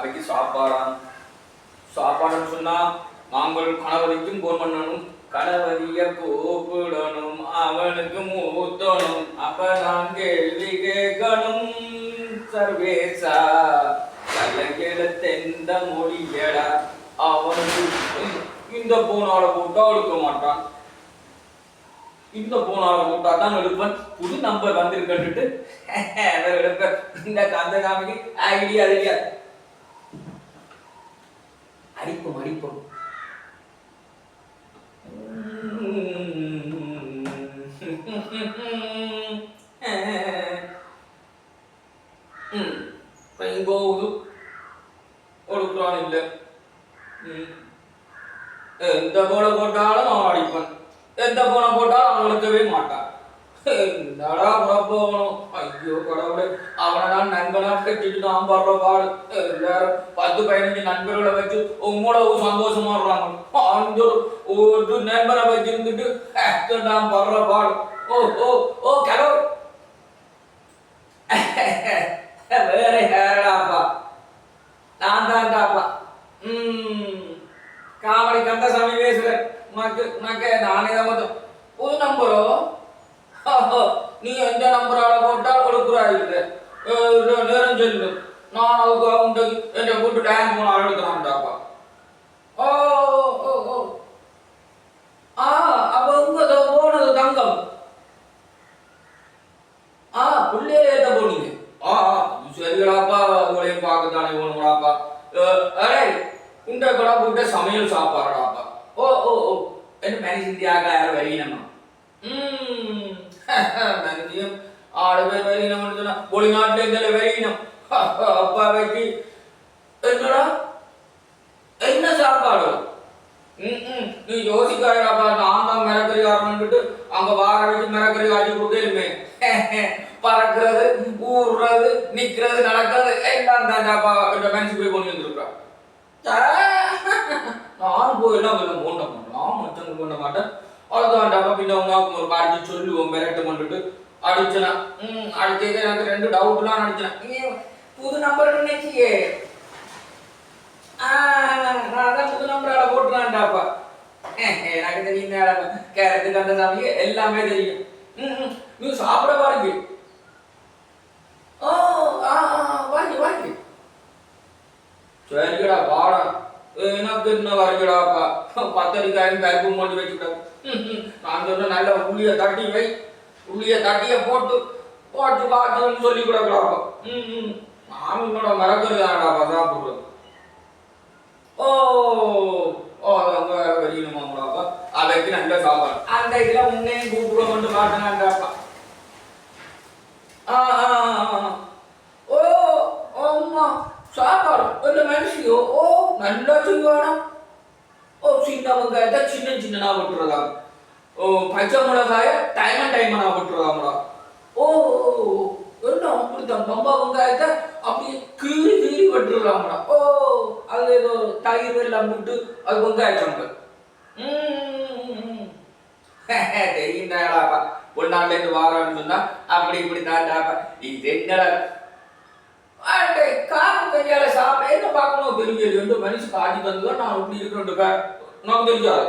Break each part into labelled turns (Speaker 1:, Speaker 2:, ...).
Speaker 1: அவைக்கு சாப்பாடுன்னு சொன்னா நாங்கள் கணவரிக்கும் போன் பண்ணணும், கணவரிய கூப்பிடணும், அவனுக்கு மூத்தணும், அப்பதான் கேள்வி கேட்கணும். சர்வேசா கலையெழுத்தெந்த மொழியடா அவனுக்கு இந்த போனால போட்டா எடுக்க மாட்டான், இந்த போனால போட்டா தான் எடுப்பேன். புது நம்பர் வந்திருக்கட்டு எடுப்பேன். இந்த கந்த காமிக்கு ஐடியா தெரியாது. அடிப்போம் போகுது ஒடுக்குறான் இல்லை. எந்த போன போட்டாலும் அவன் அடிப்பான், எந்த போன போட்டாலும் அவன் எடுக்கவே மாட்டான். என்னடா போகணும், ஐயோ கடவுளே, அவனை நான் நண்பனா கட்டிட்டு நான் படுற பாடு. எல்லாரும் 10-15 நண்பர்களை வச்சு உங்களோட சந்தோஷமா இருறாங்க, அந்த ஒரு நண்பனை வச்சிருந்துட்டு நான் படுற பாடு. ஓ ஓ ஓ கடவுள், வேற யாராப்பா, நான் தான்டாப்பா. காமெடி கந்தசாமி பேசுறேன். உனக்கு நானே தான் மொத்தம் புது நம்பரோ, நீ எந்த நம்பரால போட்டால் கொடுக்குறாரு நேரம் சொல்லு. நான் அதுக்கு அவங்க என் கூட்டு டேங்க் போன எடுக்கிறான்டாப்பா. ஓ ஓ ஓ அப்ப உங்க போனது தங்கம். பிள்ளையில ஏத்த போனீங்க. சரிகளாப்பா, உங்களையும் பார்க்கத்தானே போகணுங்களாப்பா. அரே உண்ட கடா போட்ட சமையல் சாப்பாடுடாப்பா. ஓ ஓ ஓ என்ன மேனேஜிந்தியாக யாரும் வரையினமா? மனிதம் 6 பேர் வரையினம் சொன்னா வெளிநாட்டுல இருந்தால வரையினம். அப்பா வைக்கு என்னடா என்ன சாப்பாடு? நீ யோசிக்காயப்பா, நான் தான் மிரக்கறி ஆரம்பிட்டு அங்க வார வச்சு மிரக்கறி காய்ச்சி கொடுக்கலுமே. பறக்கிறது, ஊடுறது, நிக்கிறது, நடக்கிறது எல்லாம் தான்டாப்பா. இந்த மனுஷன் போய் கொண்டு வந்துருக்கான். நானும் போய் எல்லாம் போண்ட மாட்டேன், நான் மச்சங்க போண்ட மாட்டேன். அவ்வளோதான்டாப்பா. பின்ன உங்க ஒரு பாடிச்சு சொல்லுவோம் மிரட்ட பண்ணிட்டு அடிச்சனா. அடிச்சது எனக்கு 2 டவுட்லாம் அடிச்சேன். புது நம்பர் நினைச்சியே, நான் தான் புது நம்பரால போட்டுறான்டாப்பா. எனக்கு தெரியும், கேரட்டு கந்தசாமி எல்லாமே தெரியும். நீ சாப்பிட பாருங்க. வாங்கி சரிடா வாடா, எனக்கு என்ன வரைக்கடாப்பா. 10 பருப்பு மூடி வச்சுக்கிட்டோம். நான் சொன்ன நல்ல உள்ளிய தட்டி வை, உள்ளிய தட்டிய போட்டு பார்த்துன்னு சொல்லி கொடுக்கலாப்பா. நானும் என்னோட மறக்கிறதாடாப்பா சாப்பிடுறது. ஓ ஓ அங்க வெளியணுமாப்பா. அவைக்கு நல்ல சாப்பாடு. அந்த இதுல உன்னையும் கூப்பிட கொண்டு மாட்டேனாண்டாப்பா. ஓ அம்மா சாப்பாடு இந்த மனுஷியோ ஓ நல்லா செய்வானா. ஓ சின்ன வெங்காயத்தை சின்ன விட்டுறதா. ஓ பச்சை மிளகாய டைமண்டா விட்டுறதாம்டா. ஓ என்ன அப்படித்தான் பம்பா வெங்காயத்தை அப்படியே கீறி வெட்டுறாங்கடா. ஓ அது ஏதோ தயிர் எல்லாம் விட்டு அது வெங்காய சம்பல். தெரியுண்டாப்பா, ஒரு நாள்ல இருந்து வாரான்னு சொன்னா அப்படி இப்படி தாண்டாப்பா. இது என்னடா காப்பு கையால சாப்பிட என்ன பார்க்கணும் தெரியல. மனுஷன் காட்சி தந்துதான் நான் இப்படி இருக்கிறேன் நமக்கு தெரியாது.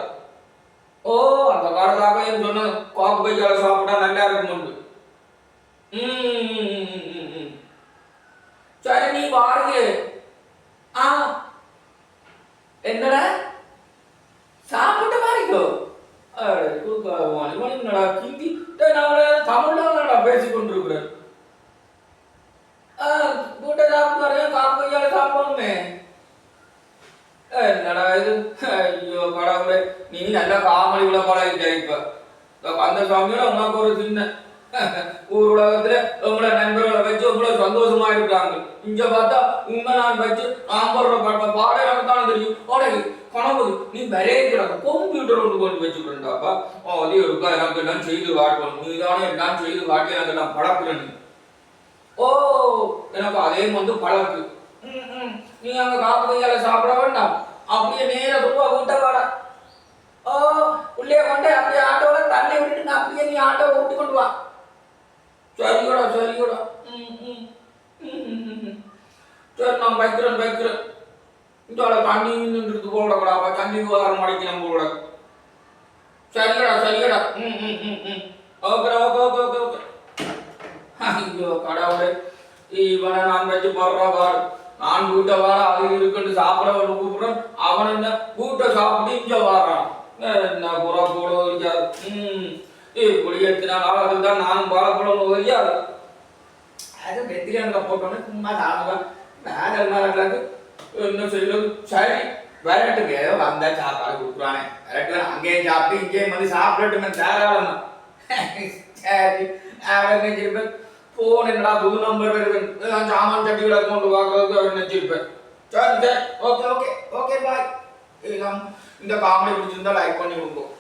Speaker 1: ஓ அந்த காலத்தாக என் சொன்ன காப்பு கையால சாப்பிட்டா நல்லா இருக்கும். சரி நீ வாருங்க. என்னடா சாப்பிட்ட மாதிரிக்கோ என்னடா ஹிந்தி தமிழ்ல பேசி கொண்டிருக்கிறேன். கூட்ட சாப்பிட்டு காப்பு கையால சாப்பிடணுமே. என்னடா இது, ஐயோ கடவுளே, நீ நல்ல காமெடி உள்ள பழகிட்ட. இப்ப அந்த சாமியோட உனக்கு ஒரு சின்ன ஊர் உலகத்துல உங்களை நண்பர்களை வச்சு உங்களை சந்தோஷமா இருக்காங்க. இங்க பார்த்தா உண்மை நான் வச்சு நான் போடுற பாட எனக்கு தானே தெரியும். உனக்கு கனவு நீ வரைக்கிறாங்க கம்ப்யூட்டர் ஒன்று கொண்டு வச்சுக்கிறேன்டாப்பா. அதே இருக்கா எனக்கு எல்லாம் செய்து காட்டணும், நீ தானே எல்லாம் செய்து காட்டி எனக்கு எல்லாம் பழக்கிறேன். ஓ எனக்கு அதே வந்து பழக்கு. நீ அங்க காப்பு கையால சாப்பிட வேண்டாம், அப்படியே நேர ரூபா கூட்ட வாடா. ஓ உள்ளே கொண்டு அப்படியே ஆட்டோல தள்ளி விட்டுட்டு அப்படியே நீ ஆட்டோவை விட்டு கொண்டு வா. சரியோடா. சரி நான் வைக்கிறேன். இந்த தண்ணி நின்றுட்டு போடக்கூடாப்பா, தண்ணிக்கு வர மாட்டேங்க போட. சரிடா சரிடா. ம் ம் ம் ம் okay okay okay okay okay. ஐயோ கடவுளே, இவனை நான் வச்சு போடுற பாடு. நான் வீட்டை வாட அது இருக்குன்னு சாப்பிட கூப்பிடுறேன், அவன் என்ன வீட்டை சாப்பிட்டு இங்க வாடுறான். என்ன புறா போட வைக்காது. இப்படி எத்தனை நாள் தான் நானும் பாலப்பழம் வைக்காது. அது வெத்திரியாங்க போட்டோன்னு சும்மா சாப்பிடுவேன். வேற என்ன என்ன செய்யறது? சரி விரட்டுக்கு ஏதோ வந்தா சாப்பாடு கொடுக்குறானே, விரட்டு அங்கேயும் சாப்பிட்டு இங்கேயும் வந்து சாப்பிடட்டுமே தாராளமா. சரி அவன் நினைச்சிருப்பேன், போன் என்னடா புது நம்பர் வருது, சாமான் சட்டியோட கொண்டு பார்க்கறதுக்கு அவர் நினைச்சிருப்பேன். சரி சரி ஓகே ஓகே ஓகே பாய். இந்த காமெடி பிடிச்சிருந்தா லைக் பண்ணி கொடுப்போம்.